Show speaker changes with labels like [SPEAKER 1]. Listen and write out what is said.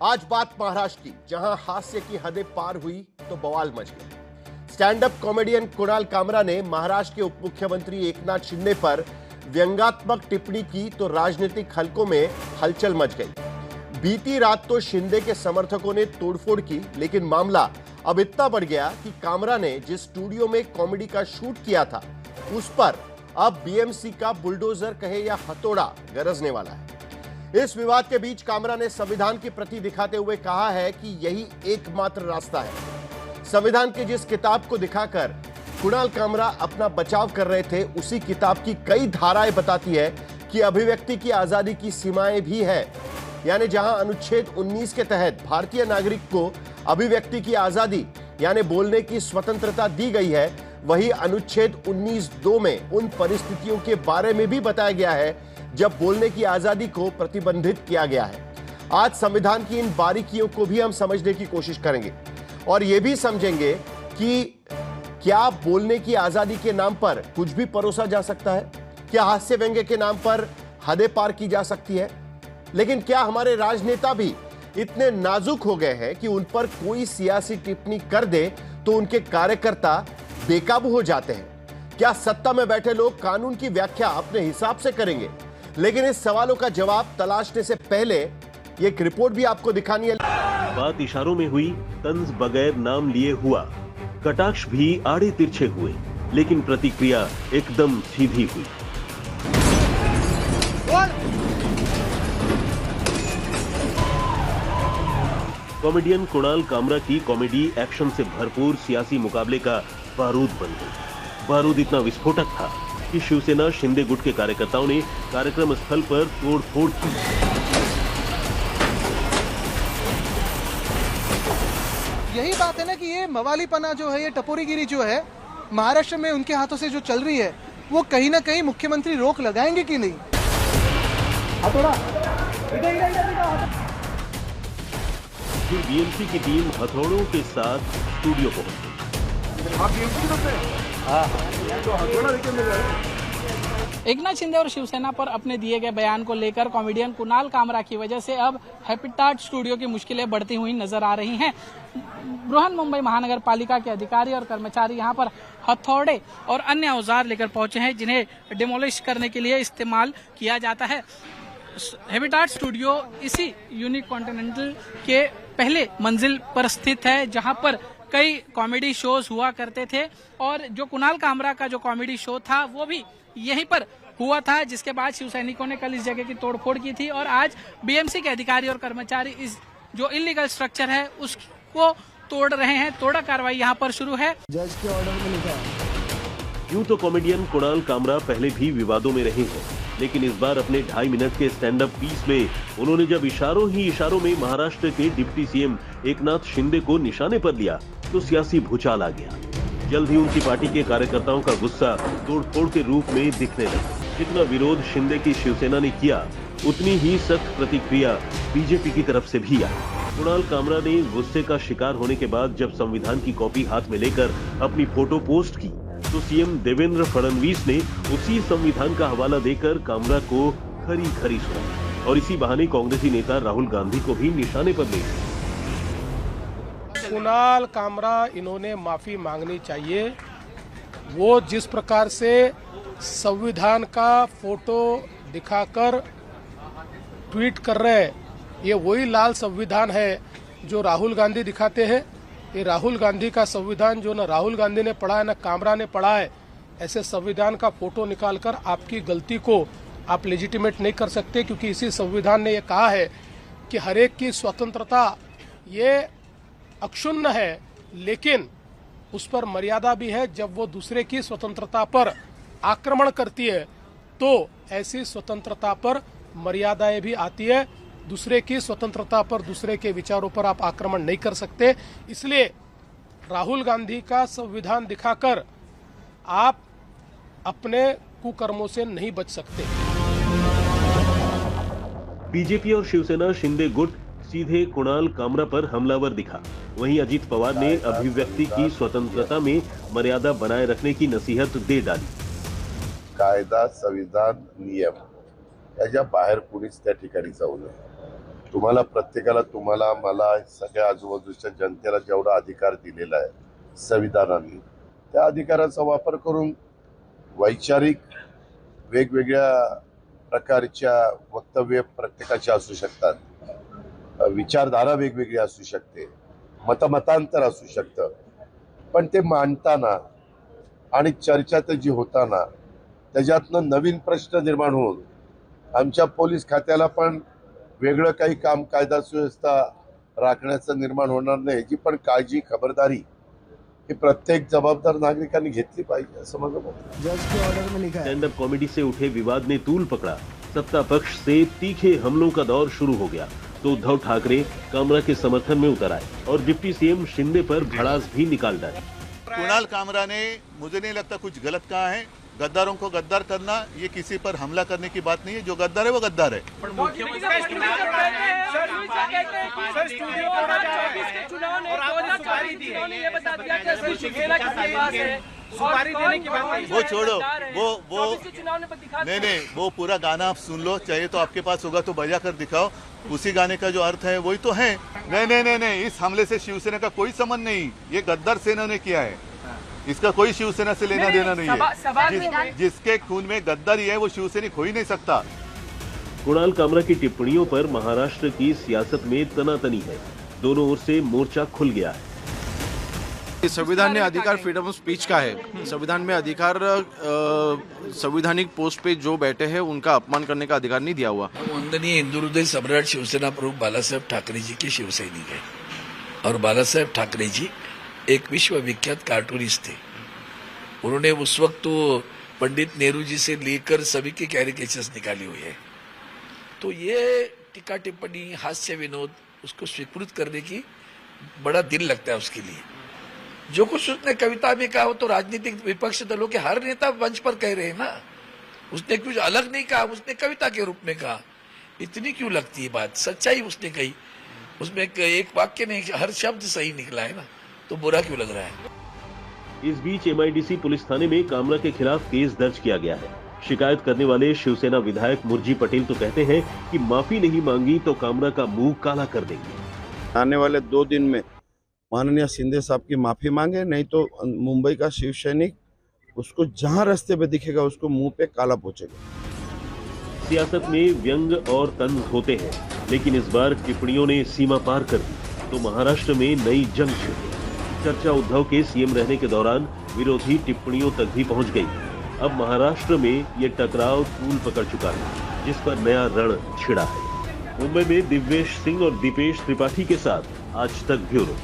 [SPEAKER 1] आज बात महाराष्ट्र की, जहां हास्य की हदें पार हुई तो बवाल मच गया। Stand up comedian Kunal Kamra ने महाराष्ट्र के उप मुख्यमंत्री एकनाथ शिंदे पर व्यंग्यात्मक टिप्पणी की तो राजनीतिक हलकों में हलचल मच गई। बीती रात तो शिंदे के समर्थकों ने तोड़फोड़ की, लेकिन मामला अब इतना बढ़ गया कि कामरा ने जिस स्टूडियो में कॉमेडी का शूट किया था उस पर अब बीएमसी का बुलडोजर कहे या हथौड़ा गरजने वाला है। इस विवाद के बीच कामरा ने संविधान की प्रति दिखाते हुए कहा है कि यही एकमात्र रास्ता है। संविधान की जिस किताब को दिखाकर कुणाल कामरा अपना बचाव कर रहे थे, उसी किताब की कई धाराएं बताती है कि अभिव्यक्ति की आजादी की सीमाएं भी है। यानी जहां अनुच्छेद 19 के तहत भारतीय नागरिक को अभिव्यक्ति की आजादी यानी बोलने की स्वतंत्रता दी गई है, वही अनुच्छेद 19(2) में उन परिस्थितियों के बारे में भी बताया गया है जब बोलने की आजादी को प्रतिबंधित किया गया है। आज संविधान की इन बारीकियों को भी हम समझने की कोशिश करेंगे और यह भी समझेंगे कि क्या बोलने की आजादी के नाम पर कुछ भी परोसा जा सकता है, क्या हास्य व्यंग्य के नाम पर हदें पार की जा सकती है, लेकिन क्या हमारे राजनेता भी इतने नाजुक हो गए हैं कि उन पर कोई सियासी टिप्पणी कर दे तो उनके कार्यकर्ता बेकाबू हो जाते हैं। क्या सत्ता में बैठे लोग कानून की व्याख्या अपने हिसाब से करेंगे? लेकिन इस सवालों का जवाब तलाशने से पहले एक रिपोर्ट भी आपको दिखानी है।
[SPEAKER 2] बात इशारों में हुई, तंज बगैर नाम लिए हुआ, कटाक्ष भी आड़े तिरछे हुए, लेकिन प्रतिक्रिया एकदम सीधी हुई। कॉमेडियन कुणाल कामरा की कॉमेडी एक्शन से भरपूर सियासी मुकाबले का बारूद बन गई। बारूद इतना विस्फोटक था कि शिवसेना शिंदे गुट के कार्यकर्ताओं ने कार्यक्रम स्थल पर तोड़फोड़ की।
[SPEAKER 3] यही बात है ना कि ये मवालीपना जो है, ये टपोरीगिरी जो है महाराष्ट्र में उनके हाथों से जो चल रही है, वो कहीं ना कहीं मुख्यमंत्री रोक लगाएंगे कि नहीं?
[SPEAKER 2] फिर बीएमसी की टीम हथौड़ों के साथ स्टूडियो पहुंची।
[SPEAKER 4] एकनाथ शिंदे और शिवसेना पर अपने दिए गए बयान को लेकर कॉमेडियन कुणाल कामरा की वजह से अब हैबिटेट स्टूडियो की मुश्किलें बढ़ती हुई नजर आ रही हैं। बृहन मुंबई महानगर पालिका के अधिकारी और कर्मचारी यहां पर हथौड़े और अन्य औजार लेकर पहुंचे हैं, जिन्हें डिमोलिश करने के लिए इस्तेमाल किया जाता है। हैबिटेट स्टूडियो इसी यूनिक कॉन्टिनेंटल के पहले मंजिल पर स्थित है, जहां पर कई कॉमेडी शोज हुआ करते थे और जो कुणाल कामरा का जो कॉमेडी शो था वो भी यहीं पर हुआ था, जिसके बाद शिव सैनिकों ने कल इस जगह की तोड़फोड़ की थी और आज बीएमसी के अधिकारी और कर्मचारी इस जो इलीगल स्ट्रक्चर है उसको तोड़ रहे हैं। तोड़ा कार्रवाई यहाँ पर शुरू है।
[SPEAKER 3] जज के ऑर्डर में लिखा है।
[SPEAKER 2] यूं तो कॉमेडियन कुणाल कामरा पहले भी विवादों में रहे हैं, लेकिन इस बार अपने 2.5 मिनट के स्टैंड अप पीस में उन्होंने जब इशारों ही इशारों में महाराष्ट्र के डिप्टी सीएम एकनाथ शिंदे को निशाने पर लिया तो सियासी भूचाल आ गया। जल्द ही उनकी पार्टी के कार्यकर्ताओं का गुस्सा तोड़फोड़ के रूप में दिखने लगा। जितना विरोध शिंदे की शिवसेना ने किया, उतनी ही सख्त प्रतिक्रिया बीजेपी की तरफ से भी आई। कुणाल कामरा ने गुस्से का शिकार होने के बाद जब संविधान की कॉपी हाथ में लेकर अपनी फोटो पोस्ट की तो सीएम देवेंद्र फडणवीस ने उसी संविधान का हवाला देकर कामरा को खरी खरी सुनाई और इसी बहाने कांग्रेसी नेता राहुल गांधी को भी निशाने पर ले लिया।
[SPEAKER 5] कुणाल कामरा, इन्होंने माफी मांगनी चाहिए। वो जिस प्रकार से संविधान का फोटो दिखाकर ट्वीट कर रहे हैं, ये वही लाल संविधान है जो राहुल गांधी दिखाते हैं। ये राहुल गांधी का संविधान जो न राहुल गांधी ने पढ़ा है न कामरा ने पढ़ा है। ऐसे संविधान का फोटो निकालकर आपकी गलती को आप लेजिटिमेट नहीं कर सकते, क्योंकि इसी संविधान ने ये कहा है कि हर एक की स्वतंत्रता ये अक्षुण्ण है, लेकिन उस पर मर्यादा भी है। जब वो दूसरे की स्वतंत्रता पर आक्रमण करती है तो ऐसी स्वतंत्रता पर मर्यादाएं भी आती है। दूसरे की स्वतंत्रता पर, दूसरे के विचारों पर आप आक्रमण नहीं कर सकते। इसलिए राहुल गांधी का संविधान दिखाकर आप अपने कुकर्मों से नहीं बच सकते।
[SPEAKER 2] बीजेपी और शिवसेना शिंदे गुट सीधे कुणाल कामरा पर हमलावर दिखा। वहीं अजित पवार ने अभिव्यक्ति की स्वतंत्रता में मर्यादा बनाए रखने की नसीहत दे डाली।
[SPEAKER 6] कायदा, संविधान, नियम याच्या बाहेर कुणीच त्या ठिकाणी जाऊ नये। तुम्हाला प्रत्येकाला, तुम्हाला, मला, सगळ्या आजूबाजूच्या जनतेला जेवढा अधिकार दिलेला आहे संविधानाने, त्या अधिकाराचा वापर करून वैचारिक वेगवेगळ्या प्रकारच्या वक्तव्य प्रत्येकाचे असू शकतात, विचारधारा वेगवेगळी असू शकते, मतमतांतर असू शकतं, पण ते मांडताना आणि चर्चा त्याची होताना त्याच्यातनं नवीन प्रश्न निर्माण होऊन आमच्या पोलीस खात्याला पण वेगळं काही काम, कायदा सुव्यवस्था राखण्याचं निर्माण होणार नाही, याची पण काळजी, खबरदारी ही प्रत्येक जबाबदार नागरिकांनी घेतली पाहिजे, असं माझं मत आहे.
[SPEAKER 3] जज के ऑर्डर में लिखा है।
[SPEAKER 2] स्टैंड अप कॉमेडी से उठे विवाद ने तूल पकड़ा। सत्ता पक्ष से तीखे हमलों का दौर शुरू हो गया तो उद्धव ठाकरे कामरा के समर्थन में उतर आए और डिप्टी सीएम शिंदे पर भड़ास भी निकाल डाली।
[SPEAKER 7] कुणाल कामरा ने, मुझे नहीं लगता कुछ गलत कहा है। गद्दारों को गद्दार करना ये किसी पर हमला करने की बात नहीं है। जो गद्दार है वो गद्दार है। वो छोड़ो, वो नहीं, वो पूरा गाना आप सुन लो, चाहिए तो आपके पास होगा तो बजा कर दिखाओ। उसी गाने का जो अर्थ है वही तो है। नहीं, इस हमले से शिवसेना का कोई संबंध नहीं, ये गद्दार सेना ने किया है, इसका कोई शिवसेना से लेना देना नहीं है। जिसके खून में गद्दारी है वो शिवसैनिक हो ही नहीं सकता।
[SPEAKER 2] कुणाल कामरा की टिप्पणियों पर महाराष्ट्र की सियासत में तनातनी है। दोनों ओर से मोर्चा खुल गया है।
[SPEAKER 8] संविधान ने अधिकार फ्रीडम ऑफ स्पीच का है। संविधान में अधिकार संवैधानिक पोस्ट पे जो बैठे हैं उनका अपमान करने का अधिकार नहीं दिया हुआ।
[SPEAKER 9] वंदनीय हिंदू हृदय सम्राट शिवसेना प्रमुख बालासाहेब ठाकरे जी के शिवसैनिक है और बालासाहेब ठाकरे जी एक विश्व विख्यात कार्टूनिस्ट थे। उन्होंने उस वक्त तो पंडित नेहरू जी से लेकर सभी के कैरिकेचर्स निकाली हुई है। तो ये टीका टिप्पणी, हास्य विनोद, उसको स्वीकृत करने की बड़ा दिल लगता है उसके लिए। जो कुछ उसने कविता में कहा हो तो राजनीतिक विपक्ष दलों के हर नेता मंच पर कह रहे हैं ना। उसने कुछ अलग नहीं कहा, उसने कविता के रूप में कहा। इतनी क्यों लगती है बात? सच्चाई उसने कही, उसमें एक वाक्य नहीं, हर शब्द सही निकला है ना, तो बुरा क्यों लग रहा है?
[SPEAKER 2] इस बीच एमआईडीसी पुलिस थाने में कामरा के खिलाफ केस दर्ज किया गया है। शिकायत करने वाले शिवसेना विधायक मुरजी पटेल तो कहते हैं कि माफी नहीं मांगी तो कामरा का मुंह काला कर देंगे।
[SPEAKER 6] आने वाले 2 दिन में माननीय शिंदे साहब की माफी मांगे, नहीं तो मुंबई का शिवसैनिक उसको जहां रास्ते पे दिखेगा उसको मुंह पे काला पोंछेगा।
[SPEAKER 2] सियासत में व्यंग और तंज होते हैं, लेकिन इस बार टिप्पणियों ने सीमा पार कर दी तो महाराष्ट्र में नई जंग छिड़ी। चर्चा उद्धव के सीएम रहने के दौरान विरोधी टिप्पणियों तक भी पहुंच गई। अब महाराष्ट्र में ये टकराव तूल पकड़ चुका है, जिस पर नया रण छिड़ा है। मुंबई में दिव्येश सिंह और दीपेश त्रिपाठी के साथ आज तक ब्यूरो।